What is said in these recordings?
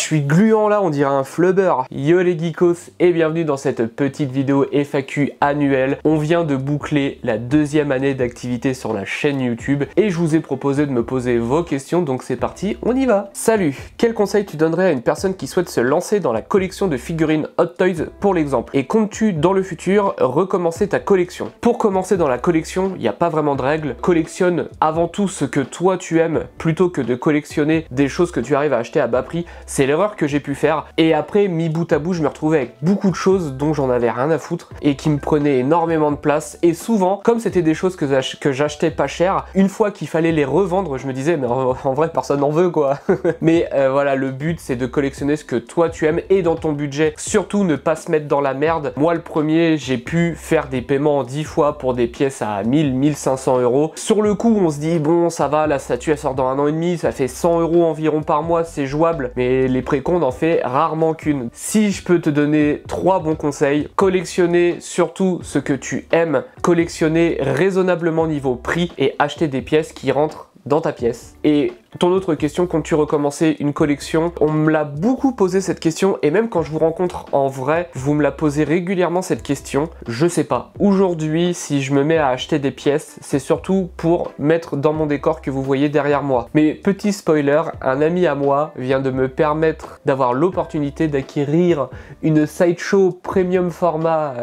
suis gluant là, on dirait un flubber. Yo les geekos et bienvenue dans cette petite vidéo FAQ annuelle. On vient de boucler la deuxième année d'activité sur la chaîne YouTube et je vous ai proposé de me poser vos questions, donc c'est parti, on y va. Salut, quel conseil tu donnerais à une personne qui souhaite se lancer dans la collection de figurines Hot Toys pour l'exemple? Et comptes-tu dans le futur recommencer ta collection? Pour commencer dans la collection, il n'y a pas vraiment de règles. Collectionne avant tout ce que toi tu aimes plutôt que de collectionner des choses que tu arrives à acheter à bas prix. C'est l'erreur que j'ai pu faire et après mis bout à bout je me retrouvais avec beaucoup de choses dont j'en avais rien à foutre et qui me prenaient énormément de place, et souvent comme c'était des choses que j'achetais pas cher, une fois qu'il fallait les revendre je me disais mais en vrai personne n'en veut quoi. Mais voilà, le but c'est de collectionner ce que toi tu aimes et dans ton budget, surtout ne pas se mettre dans la merde. Moi le premier, j'ai pu faire des paiements en 10 fois pour des pièces à 1000-1500 euros. Sur le coup on se dit bon ça va, la statue elle sort dans 1 an et demi, ça fait 100 euros environ par mois, c'est jouable, mais les précomptes en fait rarement qu'une. Si je peux te donner 3 bons conseils: collectionner surtout ce que tu aimes, collectionner raisonnablement niveau prix et acheter des pièces qui rentrent dans ta pièce. Et ton autre question, comptes-tu recommencer une collection? On me l'a beaucoup posé cette question, et même quand je vous rencontre en vrai, vous me la posez régulièrement cette question. Je sais pas. Aujourd'hui, si je me mets à acheter des pièces, c'est surtout pour mettre dans mon décor que vous voyez derrière moi. Mais petit spoiler, un ami à moi vient de me permettre d'avoir l'opportunité d'acquérir une Sideshow premium format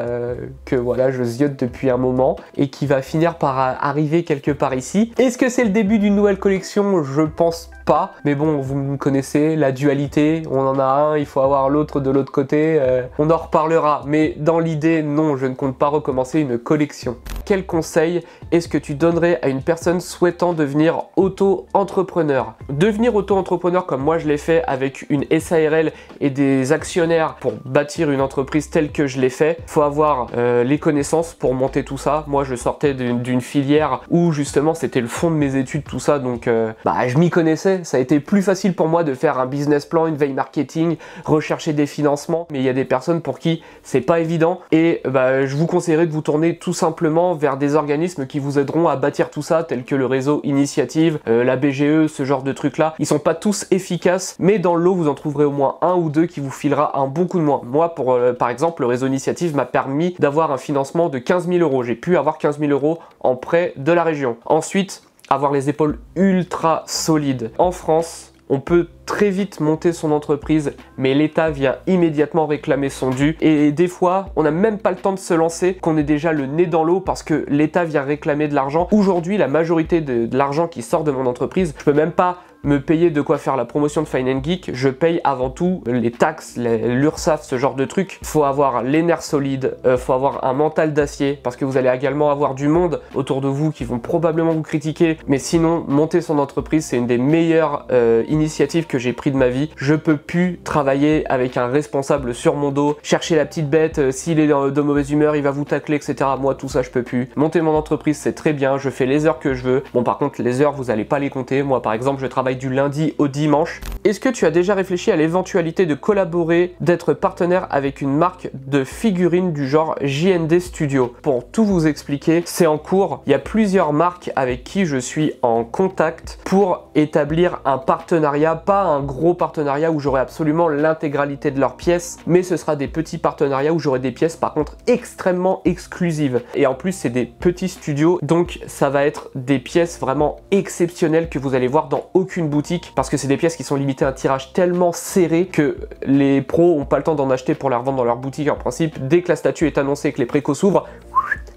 que voilà, je ziote depuis un moment et qui va finir par arriver quelque part ici. Est-ce que c'est le début d'une nouvelle collection? Je pense pas, mais bon, vous me connaissez, la dualité, on en a un, il faut avoir l'autre de l'autre côté, on en reparlera, mais dans l'idée, non, je ne compte pas recommencer une collection. Quel conseil est-ce que tu donnerais à une personne souhaitant devenir auto-entrepreneur? Devenir auto-entrepreneur comme moi je l'ai fait avec une SARL et des actionnaires pour bâtir une entreprise telle que je l'ai fait, faut avoir les connaissances pour monter tout ça. Moi je sortais d'une filière où justement c'était le fond de mes études, tout ça, donc je m'y connaissais. Ça a été plus facile pour moi de faire un business plan, une veille marketing, rechercher des financements, mais il y a des personnes pour qui c'est pas évident, et je vous conseillerais de vous tourner tout simplement vers des organismes qui vous aideront à bâtir tout ça, tels que le réseau Initiative, la BGE, ce genre de trucs là. Ils sont pas tous efficaces, mais dans le lot vous en trouverez au moins un ou deux qui vous filera un bon coup de main. Moi par exemple, le réseau Initiative m'a permis d'avoir un financement de 15 000 euros. J'ai pu avoir 15 000 euros en prêt de la région. Ensuite, avoir les épaules ultra solides. En France, on peut très vite monter son entreprise, mais l'État vient immédiatement réclamer son dû, et des fois on n'a même pas le temps de se lancer qu'on est déjà le nez dans l'eau parce que l'État vient réclamer de l'argent. Aujourd'hui, la majorité de l'argent qui sort de mon entreprise, je peux même pas me payer de quoi faire la promotion de Fine & Geek, je paye avant tout les taxes, l'URSSAF, ce genre de trucs. Faut avoir les nerfs solides, faut avoir un mental d'acier, parce que vous allez également avoir du monde autour de vous qui vont probablement vous critiquer, mais sinon, monter son entreprise, c'est une des meilleures initiatives que j'ai pris de ma vie. Je peux plus travailler avec un responsable sur mon dos, chercher la petite bête, s'il est de mauvaise humeur, il va vous tacler, etc. Moi, tout ça, je peux plus. Monter mon entreprise, c'est très bien, je fais les heures que je veux. Bon, par contre, les heures, vous allez pas les compter. Moi, par exemple, je travaille du lundi au dimanche. Est-ce que tu as déjà réfléchi à l'éventualité de collaborer, d'être partenaire avec une marque de figurines du genre JND Studio? Pour tout vous expliquer, c'est en cours. Il y a plusieurs marques avec qui je suis en contact pour établir un partenariat, pas un gros partenariat où j'aurai absolument l'intégralité de leurs pièces, mais ce sera des petits partenariats où j'aurai des pièces par contre extrêmement exclusives. Et en plus, c'est des petits studios, donc ça va être des pièces vraiment exceptionnelles que vous allez voir dans aucune boutique, parce que c'est des pièces qui sont limitées à un tirage tellement serré que les pros ont pas le temps d'en acheter pour les revendre dans leur boutique. En principe, dès que la statue est annoncée et que les précos s'ouvrent,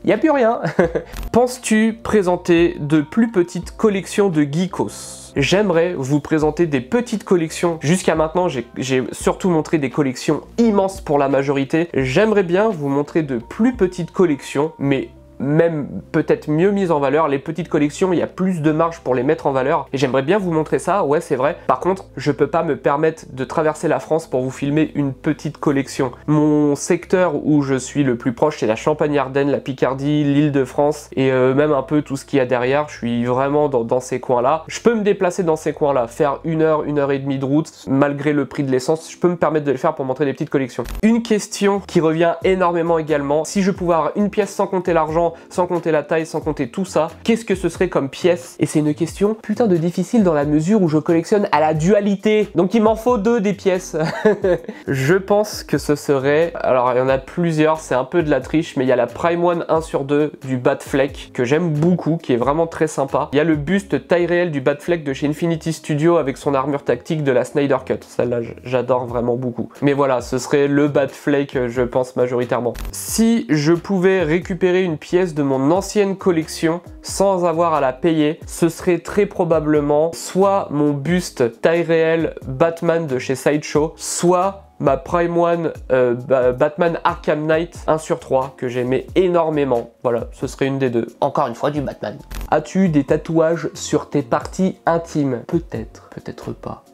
il n'y a plus rien. Penses-tu présenter de plus petites collections de geekos? J'aimerais vous présenter des petites collections. Jusqu'à maintenant, j'ai surtout montré des collections immenses pour la majorité. J'aimerais bien vous montrer de plus petites collections, mais même peut-être mieux mise en valeur. Les petites collections, il y a plus de marge pour les mettre en valeur et j'aimerais bien vous montrer ça, ouais c'est vrai. Par contre, je peux pas me permettre de traverser la France pour vous filmer une petite collection. Mon secteur où je suis le plus proche, c'est la Champagne-Ardenne, la Picardie, l'Île-de-France et même un peu tout ce qu'il y a derrière. Je suis vraiment dans ces coins-là. Je peux me déplacer dans ces coins-là, faire 1 heure, 1 heure et demie de route, malgré le prix de l'essence, je peux me permettre de le faire pour montrer des petites collections. Une question qui revient énormément également: si je pouvais avoir une pièce sans compter l'argent sans compter la taille, sans compter tout ça, qu'est-ce que ce serait comme pièce? Et c'est une question putain de difficile dans la mesure où je collectionne à la dualité. Donc il m'en faut 2 des pièces. Je pense que ce serait... Alors il y en a plusieurs, c'est un peu de la triche, mais il y a la Prime One 1/2 du Batfleck que j'aime beaucoup, qui est vraiment très sympa. Il y a le buste taille réelle du Batfleck de chez Infinity Studio avec son armure tactique de la Snyder Cut. Celle-là, j'adore vraiment beaucoup. Mais voilà, ce serait le Batfleck, je pense majoritairement. Si je pouvais récupérer une pièce de mon ancienne collection sans avoir à la payer, ce serait très probablement soit mon buste taille réelle Batman de chez Sideshow, soit ma Prime One Batman Arkham Knight 1/3 que j'aimais énormément. Voilà, ce serait une des deux. Encore une fois du Batman. As-tu des tatouages sur tes parties intimes? Peut-être, peut-être pas.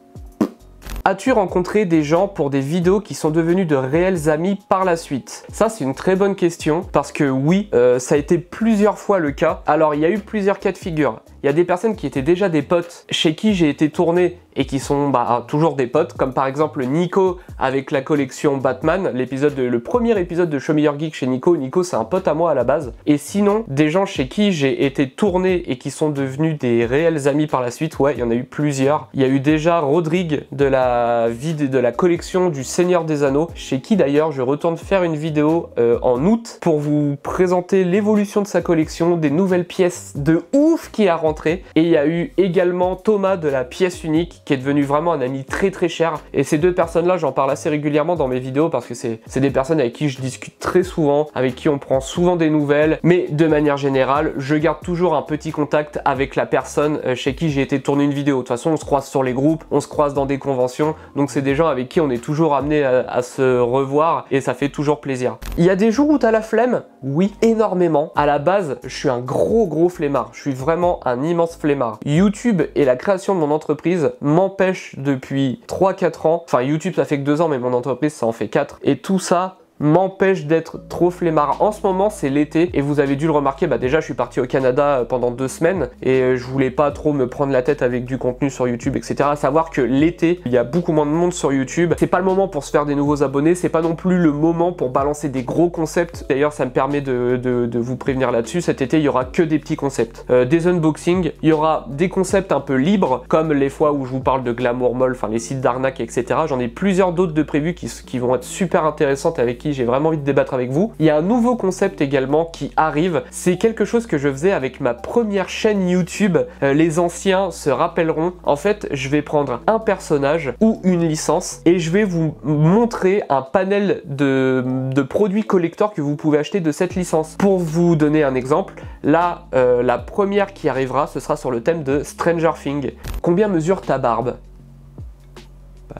As-tu rencontré des gens pour des vidéos qui sont devenus de réels amis par la suite? Ça, c'est une très bonne question parce que oui, ça a été plusieurs fois le cas. Alors, il y a eu plusieurs cas de figure. Il y a des personnes qui étaient déjà des potes chez qui j'ai été tourné et qui sont toujours des potes, comme par exemple Nico avec la collection Batman, le premier épisode de Show Me Your Geek chez Nico. Nico, c'est un pote à moi à la base. Et sinon, des gens chez qui j'ai été tourné et qui sont devenus des réels amis par la suite, ouais, il y en a eu plusieurs. Il y a eu déjà Rodrigue de la collection du Seigneur des Anneaux, chez qui d'ailleurs je retourne faire une vidéo en août pour vous présenter l'évolution de sa collection, des nouvelles pièces de ouf qui a rentré. Et il y a eu également Thomas de la pièce unique qui est devenu vraiment un ami très très cher. Et ces deux personnes-là, j'en parle assez régulièrement dans mes vidéos parce que c'est des personnes avec qui je discute très souvent, avec qui on prend souvent des nouvelles. Mais de manière générale, je garde toujours un petit contact avec la personne chez qui j'ai été tourner une vidéo. De toute façon, on se croise sur les groupes, on se croise dans des conventions. Donc c'est des gens avec qui on est toujours amené à se revoir et ça fait toujours plaisir. Il y a des jours où t'as la flemme? Oui, énormément. À la base, je suis un gros flemmard. Je suis vraiment un immense flemmard. YouTube et la création de mon entreprise m'empêchent depuis 3-4 ans. Enfin, YouTube, ça fait que 2 ans, mais mon entreprise, ça en fait 4. Et tout ça m'empêche d'être trop flemmard. En ce moment, c'est l'été et vous avez dû le remarquer, déjà je suis parti au Canada pendant 2 semaines et je voulais pas trop me prendre la tête avec du contenu sur YouTube, etc. À savoir que l'été, il y a beaucoup moins de monde sur YouTube. C'est pas le moment pour se faire des nouveaux abonnés, c'est pas non plus le moment pour balancer des gros concepts. D'ailleurs, ça me permet de vous prévenir là-dessus. Cet été, il y aura que des petits concepts. Des unboxings, il y aura des concepts un peu libres, comme les fois où je vous parle de Glamour Mall, enfin les sites d'arnaque, etc. J'en ai plusieurs d'autres de prévus qui vont être super intéressantes avec qui j'ai vraiment envie de débattre avec vous. Il y a un nouveau concept également qui arrive. C'est quelque chose que je faisais avec ma première chaîne YouTube. Les anciens se rappelleront. En fait, je vais prendre un personnage ou une licence et je vais vous montrer un panel de produits collector que vous pouvez acheter de cette licence. Pour vous donner un exemple, là, la première qui arrivera, ce sera sur le thème de Stranger Things. Combien mesure ta barbe?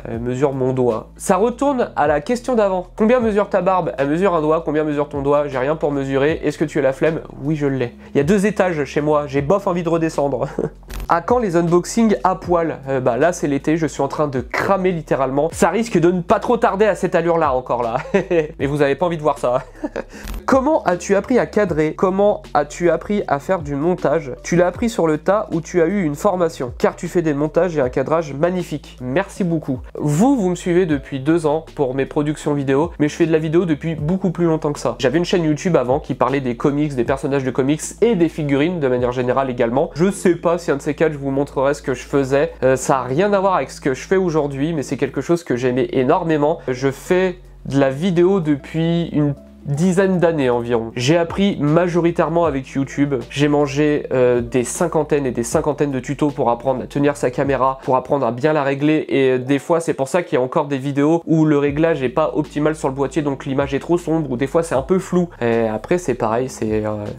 Elle mesure mon doigt. Ça retourne à la question d'avant. Combien mesure ta barbe? Elle mesure un doigt. Combien mesure ton doigt? J'ai rien pour mesurer. Est-ce que tu as la flemme? Oui, je l'ai. Il y a 2 étages chez moi. J'ai bof envie de redescendre. À quand les unboxings à poil? Là, c'est l'été. Je suis en train de cramer littéralement. Ça risque de ne pas trop tarder à cette allure-là encore là. Mais vous avez pas envie de voir ça. Comment as-tu appris à cadrer? Comment as-tu appris à faire du montage? Tu l'as appris sur le tas ou tu as eu une formation? Car tu fais des montages et un cadrage magnifique. Merci beaucoup. Vous me suivez depuis 2 ans pour mes productions vidéo, mais je fais de la vidéo depuis beaucoup plus longtemps que ça. J'avais une chaîne YouTube avant qui parlait des comics, des personnages de comics et des figurines de manière générale également. Je sais pas si un de ces quatre je vous montrerai ce que je faisais. Ça a rien à voir avec ce que je fais aujourd'hui, mais c'est quelque chose que j'aimais énormément. Je fais de la vidéo depuis une dizaine d'années environ. J'ai appris majoritairement avec YouTube. J'ai mangé des cinquantaines et des cinquantaines de tutos pour apprendre à tenir sa caméra, pour apprendre à bien la régler, et des fois c'est pour ça qu'il y a encore des vidéos où le réglage n'est pas optimal sur le boîtier, donc l'image est trop sombre, ou des fois c'est un peu flou. Et après c'est pareil,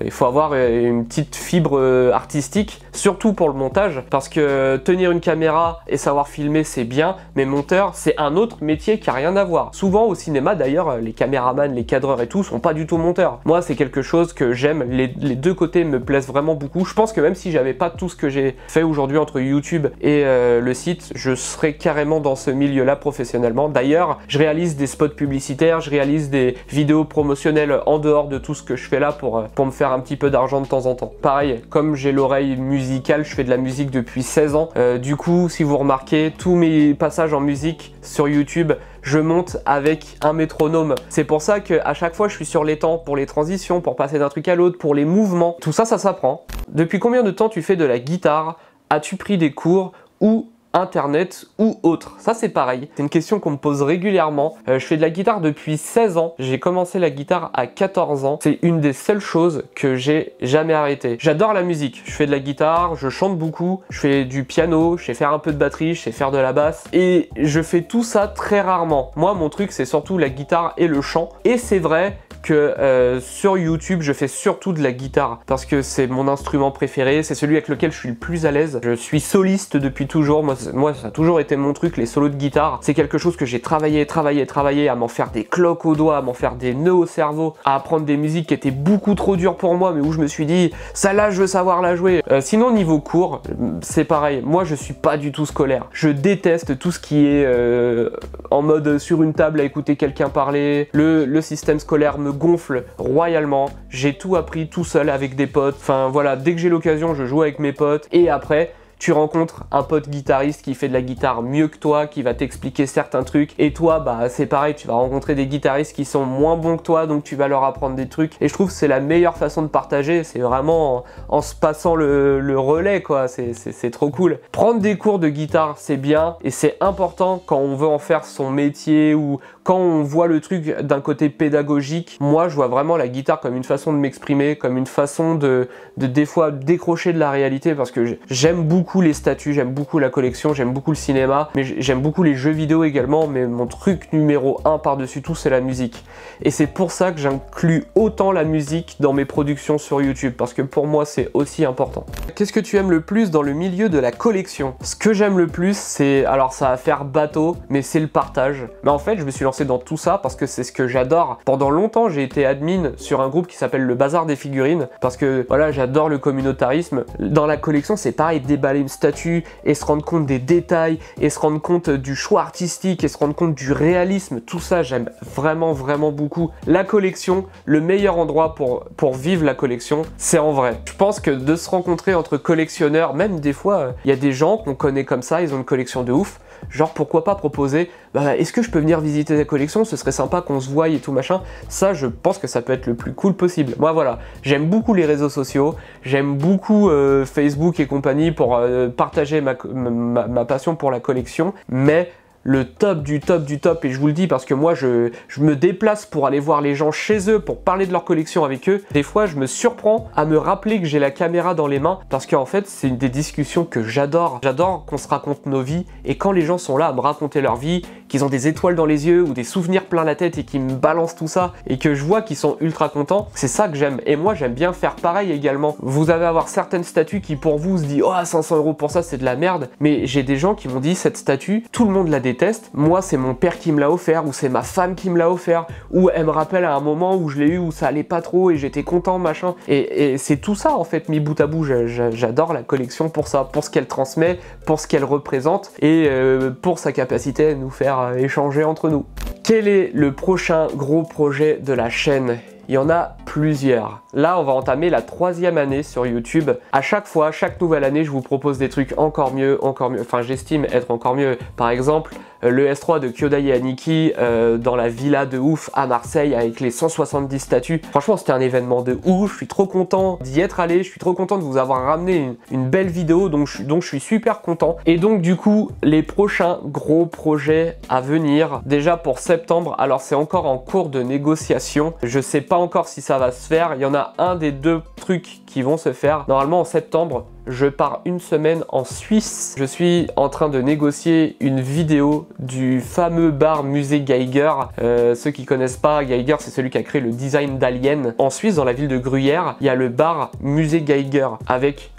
il faut avoir une petite fibre artistique, surtout pour le montage, parce que tenir une caméra et savoir filmer c'est bien, mais monteur c'est un autre métier qui a rien à voir. Souvent au cinéma d'ailleurs, les caméramans, les cadreurs et tout sont pas du tout monteurs. Moi c'est quelque chose que j'aime, les 2 côtés me plaisent vraiment beaucoup. Je pense que même si j'avais pas tout ce que j'ai fait aujourd'hui entre YouTube et le site, je serais carrément dans ce milieu-là professionnellement. D'ailleurs, je réalise des spots publicitaires, je réalise des vidéos promotionnelles en dehors de tout ce que je fais là pour me faire un petit peu d'argent de temps en temps. Pareil, comme j'ai l'oreille musicale, je fais de la musique depuis 16 ans. Du coup, si vous remarquez, tous mes passages en musique sur YouTube, je monte avec un métronome. C'est pour ça qu'à chaque fois je suis sur les temps pour les transitions, pour passer d'un truc à l'autre, pour les mouvements. Tout ça, ça s'apprend. Depuis combien de temps tu fais de la guitare? As-tu pris des cours ou Internet ou autre? Ça c'est pareil, c'est une question qu'on me pose régulièrement. Je fais de la guitare depuis 16 ans, j'ai commencé la guitare à 14 ans, c'est une des seules choses que j'ai jamais arrêté. J'adore la musique, je fais de la guitare, je chante beaucoup, je fais du piano, je sais faire un peu de batterie, je sais faire de la basse et je fais tout ça très rarement. Moi mon truc c'est surtout la guitare et le chant et c'est vrai que sur YouTube, je fais surtout de la guitare parce que c'est mon instrument préféré, c'est celui avec lequel je suis le plus à l'aise. Je suis soliste depuis toujours, moi ça a toujours été mon truc, les solos de guitare. C'est quelque chose que j'ai travaillé à m'en faire des cloques aux doigts, à m'en faire des nœuds au cerveau, à apprendre des musiques qui étaient beaucoup trop dures pour moi, mais où je me suis dit, ça là je veux savoir la jouer. Sinon niveau cours, c'est pareil, moi je suis pas du tout scolaire. Je déteste tout ce qui est en mode sur une table à écouter quelqu'un parler. Le système scolaire me gonfle royalement, j'ai tout appris tout seul avec des potes, enfin voilà, dès que j'ai l'occasion je joue avec mes potes et après tu rencontres un pote guitariste qui fait de la guitare mieux que toi, qui va t'expliquer certains trucs et toi bah c'est pareil, tu vas rencontrer des guitaristes qui sont moins bons que toi donc tu vas leur apprendre des trucs et je trouve que c'est la meilleure façon de partager, c'est vraiment en se passant le relais quoi, c'est trop cool. Prendre des cours de guitare c'est bien et c'est important quand on veut en faire son métier ou quand on voit le truc d'un côté pédagogique. Moi je vois vraiment la guitare comme une façon de m'exprimer, comme une façon de des fois décrocher de la réalité parce que j'aime beaucoup les statues, j'aime beaucoup la collection, j'aime beaucoup le cinéma, mais j'aime beaucoup les jeux vidéo également, mais mon truc numéro 1 par-dessus tout c'est la musique. Et c'est pour ça que j'inclus autant la musique dans mes productions sur YouTube, parce que pour moi c'est aussi important. Qu'est-ce que tu aimes le plus dans le milieu de la collection? Ce que j'aime le plus c'est, alors ça va faire bateau, mais c'est le partage. Mais en fait je me suis lancé dans tout ça parce que c'est ce que j'adore. Pendant longtemps j'ai été admin sur un groupe qui s'appelle le Bazar des figurines, parce que voilà j'adore le communautarisme. Dans la collection c'est pareil, déballer une statue et se rendre compte des détails et se rendre compte du choix artistique et se rendre compte du réalisme, tout ça j'aime vraiment beaucoup. La collection, le meilleur endroit pour vivre la collection, c'est en vrai. Je pense que de se rencontrer entre collectionneurs, même des fois il y a des gens qu'on connaît comme ça, ils ont une collection de ouf, genre pourquoi pas proposer, bah est-ce que je peux venir visiter ta collection, ce serait sympa qu'on se voie et tout machin. Ça je pense que ça peut être le plus cool possible. Moi voilà, j'aime beaucoup les réseaux sociaux, j'aime beaucoup Facebook et compagnie pour partager ma passion pour la collection, mais le top du top, et je vous le dis parce que moi je me déplace pour aller voir les gens chez eux, pour parler de leur collection avec eux. Des fois je me surprends à me rappeler que j'ai la caméra dans les mains parce qu'en fait c'est une des discussions que j'adore. J'adore qu'on se raconte nos vies et quand les gens sont là à me raconter leur vie, qu'ils ont des étoiles dans les yeux ou des souvenirs plein la tête et qu'ils me balancent tout ça et que je vois qu'ils sont ultra contents, c'est ça que j'aime. Et moi j'aime bien faire pareil également. Vous allez avoir certaines statues qui pour vous se disent oh 500 € pour ça c'est de la merde, mais j'ai des gens qui m'ont dit cette statue tout le monde la déteste, moi c'est mon père qui me l'a offert ou c'est ma femme qui me l'a offert ou elle me rappelle à un moment où je l'ai eu où ça allait pas trop et j'étais content machin, et c'est tout ça en fait mis bout à bout. J'adore la collection pour ça, pour ce qu'elle transmet, pour ce qu'elle représente et pour sa capacité à nous faire échanger entre nous. Quel est le prochain gros projet de la chaîne? Il y en a plusieurs. Là, on va entamer la 3e année sur YouTube. À chaque fois, chaque nouvelle année, je vous propose des trucs encore mieux, enfin j'estime être encore mieux. Par exemple, le S3 de Kyodai et Aniki dans la villa de ouf à Marseille avec les 170 statues. Franchement, c'était un événement de ouf. Je suis trop content d'y être allé. Je suis trop content de vous avoir ramené une belle vidéo. Donc je suis super content. Et donc du coup, les prochains gros projets à venir, déjà pour septembre, alors c'est encore en cours de négociation. Je sais pas encore si ça va se faire. Il y en a un des 2 trucs qui vont se faire. Normalement en septembre, je pars une semaine en Suisse. Je suis en train de négocier une vidéo du fameux bar Musée Geiger. Ceux qui connaissent pas, Geiger c'est celui qui a créé le design d'Alien. En Suisse, dans la ville de Gruyère, il y a le bar Musée Geiger avec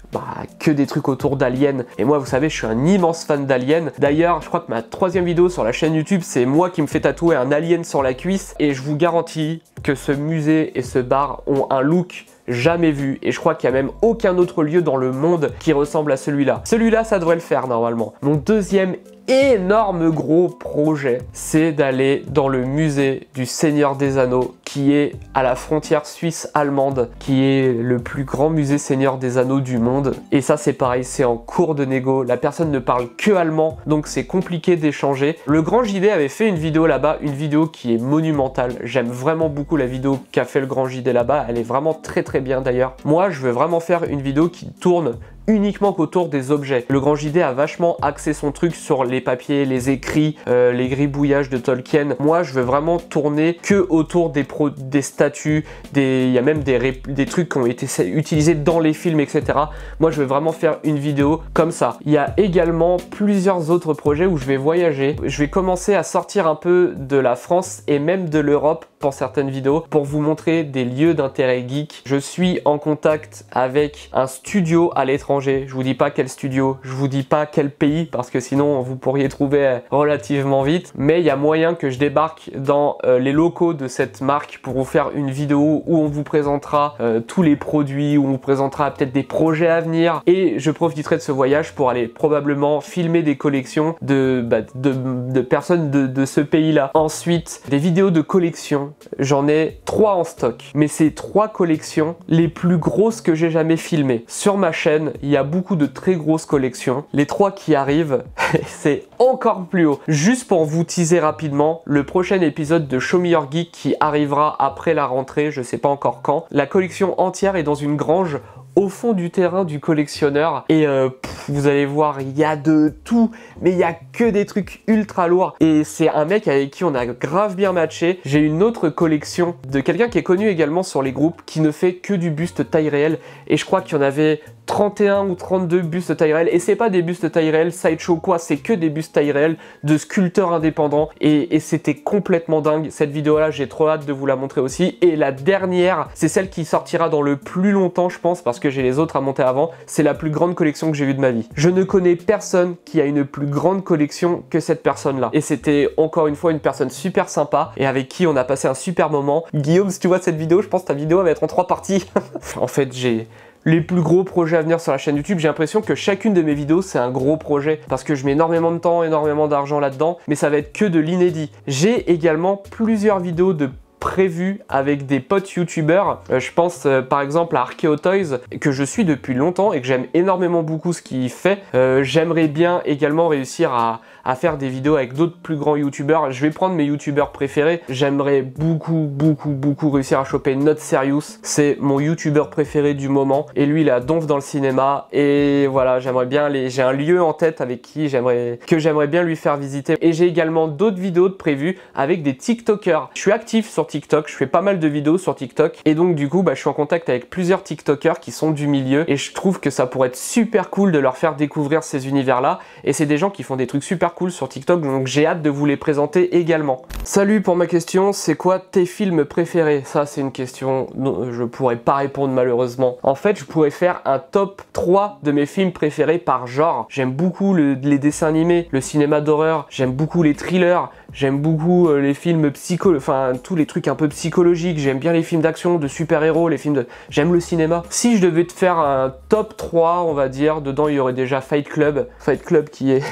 que des trucs autour d'Alien. Et moi vous savez je suis un immense fan d'Alien. D'ailleurs je crois que ma 3e vidéo sur la chaîne YouTube c'est moi qui me fais tatouer un alien sur la cuisse et je vous garantis que ce musée et ce bar ont un look jamais vu et je crois qu'il n'y a même aucun autre lieu dans le monde qui ressemble à celui-là. Celui-là ça devrait le faire normalement. Mon 2e énorme gros projet, c'est d'aller dans le musée du Seigneur des Anneaux, qui est à la frontière suisse-allemande, qui est le plus grand musée Seigneur des Anneaux du monde. Et ça c'est pareil, c'est en cours de négo, la personne ne parle que allemand, donc c'est compliqué d'échanger. Le Grand JD avait fait une vidéo là-bas, une vidéo qui est monumentale. J'aime vraiment beaucoup la vidéo qu'a fait le Grand JD là-bas, elle est vraiment très très bien d'ailleurs. Moi je veux vraiment faire une vidéo qui tourne uniquement qu'autour des objets. Le Grand JD a vachement axé son truc sur les papiers, les écrits, les gribouillages de Tolkien. Moi, je veux vraiment tourner que autour des statues, il y a même des trucs qui ont été utilisés dans les films, etc. Moi, je veux vraiment faire une vidéo comme ça. Il y a également plusieurs autres projets où je vais voyager. Je vais commencer à sortir un peu de la France et même de l'Europe pour certaines vidéos pour vous montrer des lieux d'intérêt geek. Je suis en contact avec un studio à l'étranger. Je vous dis pas quel studio, je vous dis pas quel pays parce que sinon vous pourriez trouver relativement vite, mais il y a moyen que je débarque dans les locaux de cette marque pour vous faire une vidéo où on vous présentera tous les produits, où on vous présentera peut-être des projets à venir, et je profiterai de ce voyage pour aller probablement filmer des collections de personnes de ce pays-là. Ensuite, des vidéos de collection, j'en ai 3 en stock, mais c'est 3 collections les plus grosses que j'ai jamais filmées. Sur ma chaîne, il y a beaucoup de très grosses collections. Les 3 qui arrivent, c'est encore plus haut. Juste pour vous teaser rapidement, le prochain épisode de Show Me Your Geek qui arrivera après la rentrée, je sais pas encore quand, la collection entière est dans une grange au fond du terrain du collectionneur et vous allez voir, il y a de tout, mais il y a que des trucs ultra lourds, et c'est un mec avec qui on a grave bien matché. J'ai une autre collection de quelqu'un qui est connu également sur les groupes, qui ne fait que du buste taille réelle, et je crois qu'il y en avait 31 ou 32 bustes taille réelle, et c'est pas des bustes taille réelle sideshow quoi, c'est que des bustes taille réelle de sculpteurs indépendants, et c'était complètement dingue. Cette vidéo là, j'ai trop hâte de vous la montrer aussi. Et la dernière, c'est celle qui sortira dans le plus longtemps je pense, parce que j'ai les autres à monter avant. C'est la plus grande collection que j'ai vue de ma vie. Je ne connais personne qui a une plus grande collection que cette personne là, et c'était encore une fois une personne super sympa et avec qui on a passé un super moment. Guillaume, si tu vois cette vidéo, je pense que ta vidéo va être en 3 parties. En fait, j'ai les plus gros projets à venir sur la chaîne YouTube. J'ai l'impression que chacune de mes vidéos c'est un gros projet parce que je mets énormément de temps, énormément d'argent là-dedans, mais ça va être que de l'inédit. J'ai également plusieurs vidéos de prévues avec des potes youtubeurs. Je pense par exemple à Archeotoys, que je suis depuis longtemps et que j'aime énormément beaucoup ce qu'il fait. J'aimerais bien également réussir à faire des vidéos avec d'autres plus grands youtubeurs. Je vais prendre mes youtubeurs préférés. J'aimerais beaucoup réussir à choper Not Serious. C'est mon youtubeur préféré du moment et lui il a donf dans le cinéma, et voilà, j'aimerais bien j'ai un lieu en tête avec qui j'aimerais bien lui faire visiter. Et j'ai également d'autres vidéos de prévues avec des tiktokers. Je suis actif sur TikTok, je fais pas mal de vidéos sur TikTok, et donc du coup je suis en contact avec plusieurs tiktokers qui sont du milieu, et je trouve que ça pourrait être super cool de leur faire découvrir ces univers là, et c'est des gens qui font des trucs super cool sur TikTok, donc j'ai hâte de vous les présenter également. Salut, pour ma question, c'est quoi tes films préférés? Ça c'est une question dont je pourrais pas répondre malheureusement. En fait, je pourrais faire un top 3 de mes films préférés par genre. J'aime beaucoup les dessins animés, le cinéma d'horreur, j'aime beaucoup les thrillers, j'aime beaucoup les films enfin tous les trucs un peu psychologiques, j'aime bien les films d'action, de super-héros, j'aime le cinéma. Si je devais te faire un top 3, on va dire, dedans il y aurait déjà Fight Club qui est...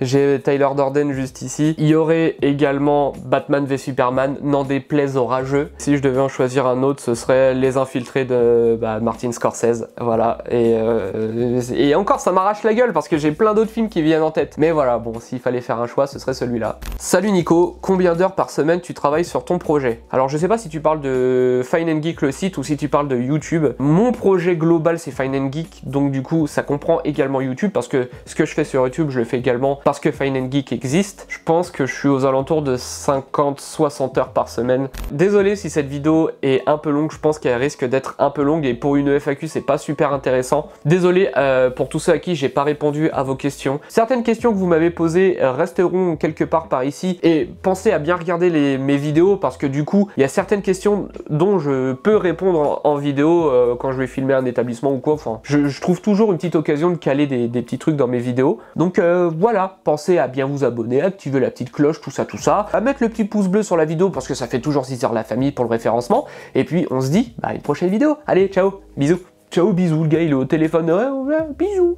J'ai Tyler Durden juste ici. Il y aurait également Batman v Superman, n'en déplaise aux rageux. Si je devais en choisir un autre, ce serait Les Infiltrés de Martin Scorsese. Voilà. Et encore, ça m'arrache la gueule parce que j'ai plein d'autres films qui viennent en tête. Mais voilà, bon, s'il fallait faire un choix, ce serait celui-là. Salut Nico, combien d'heures par semaine tu travailles sur ton projet? Alors je sais pas si tu parles de Fine & Geek le site ou si tu parles de YouTube. Mon projet global c'est Fine & Geek, donc du coup ça comprend également YouTube, parce que ce que je fais sur YouTube, je le fais également parce que Fine & Geek existe. Je pense que je suis aux alentours de 50-60 heures par semaine. Désolé si cette vidéo est un peu longue, je pense qu'elle risque d'être un peu longue, et pour une FAQ c'est pas super intéressant. Désolé pour tous ceux à qui j'ai pas répondu à vos questions. Certaines questions que vous m'avez posées resteront quelque part par ici, et pensez à bien regarder mes vidéos, parce que du coup il y a certaines questions dont je peux répondre en vidéo quand je vais filmer un établissement ou quoi. Enfin, je trouve toujours une petite occasion de caler des petits trucs dans mes vidéos. Donc voilà. Pensez à bien vous abonner, à activer la petite cloche, tout ça, à mettre le petit pouce bleu sur la vidéo parce que ça fait toujours 6 heures la famille pour le référencement. Et puis on se dit à une prochaine vidéo. Allez, ciao, bisous. Ciao, bisous, le gars il est au téléphone, ouais, bisous.